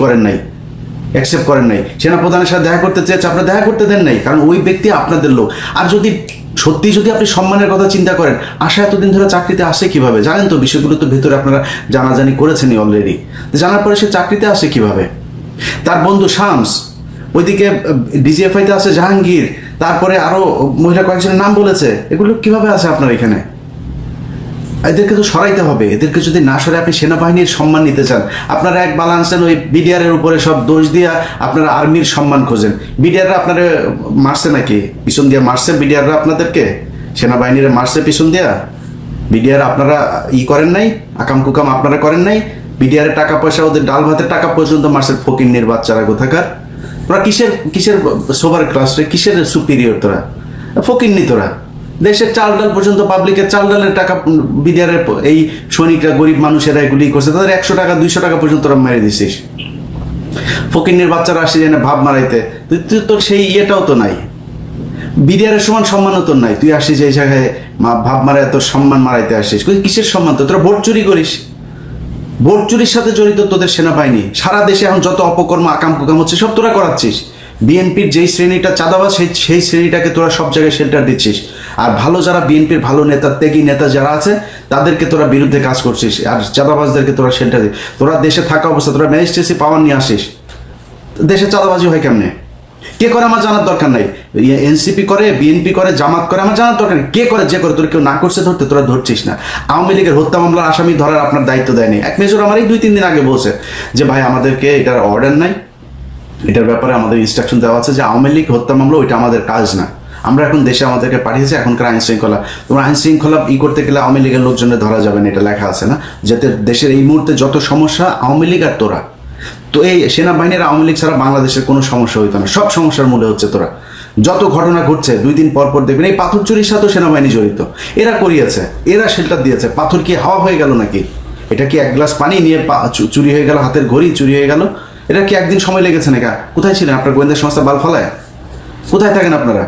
করেন নাই, অ্যাকসেপ্ট করেন নাই। সেনাপ্রধানের সাথে দেখা করতে চেয়েছে, আপনারা দেখা করতে দেন নাই, কারণ ওই ব্যক্তি আপনাদের লোক। আর যদি আপনি সম্মানের কথা চিন্তা করেন, আশা এতদিন ধরে চাকরিতে আসে কিভাবে? জানেন তো, বিষয়গুলো তো ভেতরে আপনারা জানাজানি করেছেনই অলরেডি। জানার পরে সে চাকরিতে আসে কিভাবে? তার বন্ধু শামস, ওইদিকে ডিজিএফআইতে আছে জাহাঙ্গীর, তারপরে আরো মহিলা কয়েকজনের নাম বলেছে, এগুলো কিভাবে আছে আপনার এখানে? এদেরকে তো সরাইতে হবে। এদেরকে যদি না সরে আপনি সেনাবাহিনীর সম্মান নিতে চান, আপনারা এক বাল আনছেন ওই বিডিআর এর উপরে সব দোষ দিয়া আপনারা আর্মির সম্মান খোঁজেন। বিডিআররা আপনারা মারছে নাকি? পিছন দিয়ে মারছে বিডিআররা আপনাদেরকে? সেনাবাহিনীরা মারছে পিছন দিয়া? বিডিআর আপনারা করেন নাই, আকাম কুকাম আপনারা করেন নাই? বিডিআরের টাকা পয়সা, ওদের ডাল ভাতের টাকা পর্যন্ত মারছে ফকিন্নির বাচ্চারা কোথাকার। তোরা কিসের কিসের সোভার ক্লাস রে, কিসের সুপিরিয়র তোরা? ফকিন্নি তোরা। দেশের চাল ডাল পর্যন্ত, পাবলিকের চাল ডালের টাকা বিডিআরের এই সৈনিকরা, গরিব মানুষেরা এগুলি করছে, তাদের 100 টাকা 200 টাকা পর্যন্ত তোরা মেরে দিছিস। ফকিন্নির বাচ্চারা আসে যেন ভাব মারাইতে, তোর সেই ইয়েটাও তো নাই, বিডিআরের সমান সম্মানও তোর নাই। তুই আসিস এই জায়গায় ভাব মারায় তোর সম্মান মারাইতে আসিস। কিসের সম্মান? তো তোরা ভোট চুরি করিস, ভোট চুরির সাথে জড়িত তোদের সেনাবাহিনী। সারা দেশে এখন যত অপকর্ম আকাম কুকাম হচ্ছে সব তোরা করাচ্ছিস। বিএনপির যেই শ্রেণীটা চাঁদাবাজ, সেই শ্রেণীটাকে তোরা সব জায়গায় শেল্টার দিচ্ছিস। আর ভালো যারা বিএনপির ভালো নেতা, ত্যাগী নেতা যারা আছে, তাদেরকে তোরা বিরুদ্ধে কাজ করছিস, আর চাঁদাবাজদেরকে তোরা শেল্টার দিস। তোরা দেশে থাকা অবস্থা তোরা ম্যাজিস্ট্রেসি পাওয়ার নিয়ে আসিস। দেশে চাঁদাবাজি হয় কেমনে? কে করে আমার জানার দরকার নাই। এনসিপি করে, বিএনপি করে, জামাত করে, আমার জানার দরকার নেই। কে করে, যে করে, তোর কেউ না করছে ধরতে তোরা ধরছিস না। আওয়ামী লীগের হত্যা মামলার আসামি ধরার আপনার দায়িত্ব দেয়নি। এক মেজর আমার এই 2-3 দিন আগে বলছে যে ভাই আমাদেরকে এটার অর্ডার নাই, এটার ব্যাপারে আমাদের ইনস্ট্রাকশন দেওয়া আছে যে আওয়ামী লীগ হত্যা মামলা ওইটা আমাদের কাজ না। আমরা এখন দেশে আমাদেরকে পাঠিয়েছে এখনকার আইন শৃঙ্খলা, তোমরা আইন শৃঙ্খলা করতে গেলে আওয়ামী লীগের লোকজনের ধরা যাবে না, এটা লেখা আছে না? যাতে দেশের এই মুহূর্তে যত সমস্যা আওয়ামী লীগ আর তোরা। তো এই সেনাবাহিনীর আওয়ামী লীগ ছাড়া বাংলাদেশের কোনো সমস্যা হইতো না। সব সমস্যার মূলে হচ্ছে তোরা। যত ঘটনা ঘটছে 2 দিন পর পর দেখবেন এই পাথর চুরির সাথেও সেনাবাহিনী জড়িত। এরা করিয়েছে, এরা শেল্টার দিয়েছে। পাথর কি হাওয়া হয়ে গেল নাকি? এটা কি 1 গ্লাস পানি নিয়ে চুরি হয়ে গেল, হাতের ঘড়ি চুরি হয়ে গেল? এটা কি একদিন সময় লেগেছে নাকি? কোথায় ছিলেন আপনার গোয়েন্দা সংস্থা বাল ফালায়? কোথায় থাকেন আপনারা?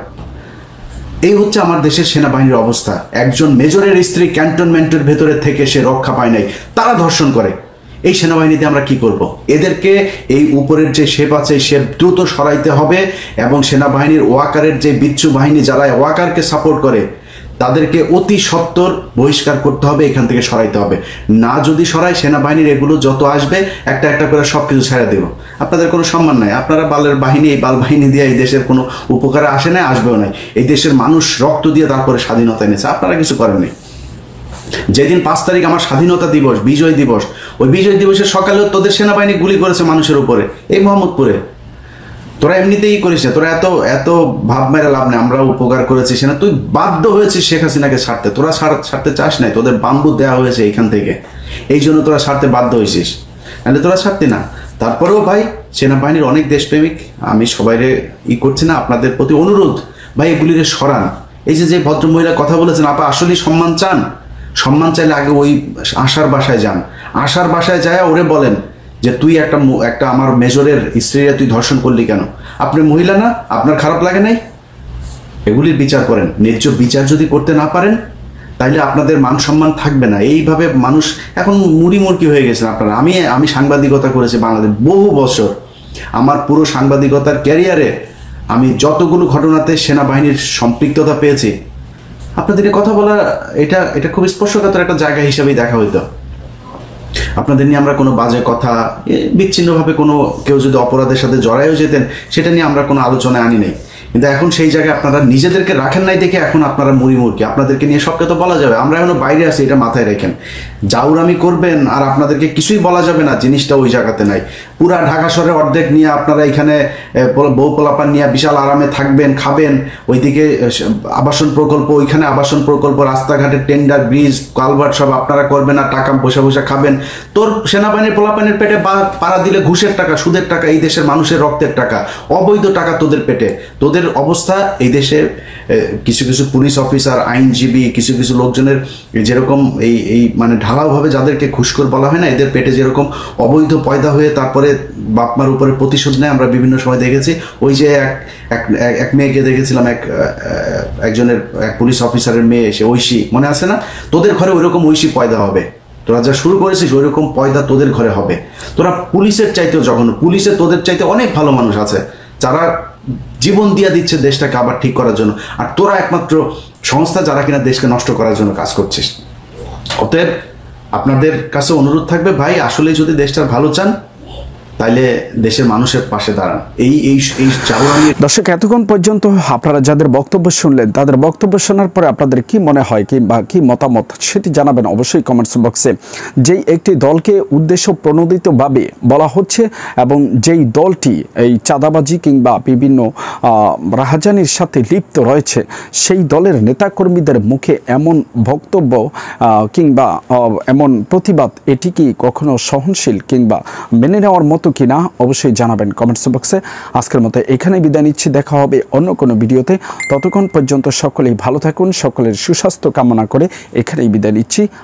এই হচ্ছে আমার দেশের সেনাবাহিনীর অবস্থা। একজন মেজরের স্ত্রী ক্যান্টনমেন্টের ভেতরে থেকে সে রক্ষা পায় নাই, তারা ধর্ষণ করে। এই সেনাবাহিনীতে আমরা কি করব? এদেরকে এই উপরের যে শেপ আছে শেপ দ্রুত সরাইতে হবে, এবং সেনাবাহিনীর ওয়াকারের যে বিচ্ছু বাহিনী যারা ওয়াকারকে সাপোর্ট করে তাদেরকে অতি সত্বর বহিষ্কার করতে হবে, এখান থেকে সরাইতে হবে। না যদি সরাই, সেনাবাহিনীর এগুলো যত আসবে একটা একটা করে সব কিছু ছেড়ে দেব। আপনাদের কোনো সম্মান নাই। আপনারা বালের বাহিনী, এই বাল বাহিনী দিয়ে এই দেশের কোনো উপকারে আসে না, আসবেও নাই। এই দেশের মানুষ রক্ত দিয়ে তারপরে স্বাধীনতা এনেছে, আপনারা কিছু করেননি। যেদিন 5 তারিখ আমার স্বাধীনতা দিবস, বিজয় দিবস, ওই বিজয় দিবসের সকালেও তোদের সেনাবাহিনী গুলি করেছে মানুষের উপরে, এই মোহাম্মদপুরে। তোরা এমনিতেই করিস না, তোরা এত এত ভাব মেরে লাভ নেই। আমরা উপকার করেছি সেনা, তুই বাধ্য হয়েছিস শেখ হাসিনাকে ছাড়তে। তোরা ছাড়তে চাস নাই, তোদের বাম্বু দেওয়া হয়েছে এইখান থেকে, এই জন্য তোরা ছাড়তে বাধ্য হয়েছিস, নাহলে তোরা ছাড়তি না। তারপরেও ভাই সেনাবাহিনীর অনেক দেশপ্রেমিক, আমি সবাইরে করছি না, আপনাদের প্রতি অনুরোধ ভাই এগুলিরে সরান। এই যে ভদ্রমহিলা কথা বলেছেন, আপা আসলেই সম্মান চান? সম্মান চাইলে আগে ওই আশার বাসায় যান। আশার বাসায় যায় ওরে বলেন যে তুই একটা আমার মেজরের স্ত্রীরা তুই ধর্ষণ করলি কেন? আপনি মহিলা না? আপনার খারাপ লাগে নাই? এগুলির বিচার করেন। ন্যায্য বিচার যদি করতে না পারেন তাইলে আপনাদের মান সম্মান থাকবে না। এইভাবে মানুষ এখন মুড়ি মুরকি হয়ে গেছেন আপনারা। আমি সাংবাদিকতা করেছি বাংলাদেশ বহু বছর। আমার পুরো সাংবাদিকতার ক্যারিয়ারে আমি যতগুলো ঘটনাতে সেনাবাহিনীর সম্পৃক্ততা পেয়েছি, আপনাদের কথা বলা এটা খুব স্পর্শকাতর একটা জায়গা হিসেবেই দেখা হইতো। আপনাদের নিয়ে আমরা কোনো বাজে কথা, বিচ্ছিন্নভাবে কোনো কেউ যদি অপরাধের সাথে জড়াইও যেতেন, সেটা নিয়ে আমরা কোনো আলোচনায় আনি নাই। কিন্তু এখন সেই জায়গায় আপনারা নিজেদেরকে রাখেন নাই দেখে এখন আপনারা মুড়ি মুরকি। আপনাদেরকে নিয়ে সবকে তো বলা যাবে, আমরা এখনো বাইরে আছি, এটা মাথায় রাখেন। জাউরামি করবেন আর আপনাদেরকে কিছুই বলা যাবে না, জিনিসটা ওই জায়গাতে নাই। পুরা ঢাকা শহরে অর্ধেক নিয়ে আপনারা এখানে বউ পোলাপান নিয়ে বিশাল আরামে থাকবেন, খাবেন। ওইদিকে আবাসন প্রকল্প, ওইখানে আবাসন প্রকল্প, রাস্তাঘাটের টেন্ডার, ব্রিজ, কালভার্ট সব আপনারা করবেন আর টাকা বসে বসে খাবেন। তোর সেনাবাহিনীর পোলাপানের পেটে পাড়া দিলে ঘুষের টাকা, সুদের টাকা, এই দেশের মানুষের রক্তের টাকা, অবৈধ টাকা তোদের পেটে। তোদের অবস্থা এই দেশে কিছু কিছু পুলিশ অফিসার, আইনজীবী, কিছু কিছু লোকজনের যেরকম এই মানে ঢালাওভাবে যাদেরকে ঘুষখোর বলা হয় না, এদের পেটে যেরকম অবৈধ পয়দা হয়ে তারপরে বাপমার উপরে প্রতিশোধ নেয় আমরা বিভিন্ন সময় দেখেছি। ওই যে এক মেয়েকে দেখেছিলাম, একজনের এক পুলিশ অফিসারের মেয়ে, সে ঐশী, মনে আছে না? তোদের ঘরে ওইরকম ঐশী পয়দা হবে। তোরা যা শুরু করেছিস ওইরকম পয়দা তোদের ঘরে হবে। তোরা পুলিশের চাইতেও যখন, পুলিশে তোদের চাইতে অনেক ভালো মানুষ আছে যারা জীবন দিয়ে দিচ্ছে দেশটাকে আবার ঠিক করার জন্য, আর তোরা একমাত্র সংস্থা যারা কিনা দেশকে নষ্ট করার জন্য কাজ করছিস। অতএব আপনাদের কাছে অনুরোধ থাকবে, ভাই আসলে যদি দেশটার ভালো চান তাইলে দেশের মানুষের পাশে দাঁড়ান। এই এই এই চাউরা নিয়ে দর্শক, এতক্ষণ পর্যন্ত আপনারা যাদের বক্তব্য শুনলেন তাদের বক্তব্য শোনার পরে আপনাদের কি মনে হয় কিংবা কি মতামত সেটি জানাবেন অবশ্যই কমেন্টস বক্সে। যেই একটি দলকে উদ্দেশ্য প্রণোদিতভাবে বলা হচ্ছে এবং যেই দলটি এই চাঁদাবাজি কিংবা বিভিন্ন রাহাজানির সাথে লিপ্ত রয়েছে, সেই দলের নেতাকর্মীদের মুখে এমন বক্তব্য কিংবা এমন প্রতিবাদ, এটি কি কখনো সহনশীল কিংবা মেনে নেওয়ার মতো কিনা অবশ্যই জানাবেন কমেন্টস বক্সে। আজকের মতো এখানেই বিদায় নিচ্ছি, দেখা হবে অন্য কোনো ভিডিওতে। ততক্ষণ পর্যন্ত সকলেই ভালো থাকুন, সকলের সুস্বাস্থ্য কামনা করে এখানেই বিদায় নিচ্ছি।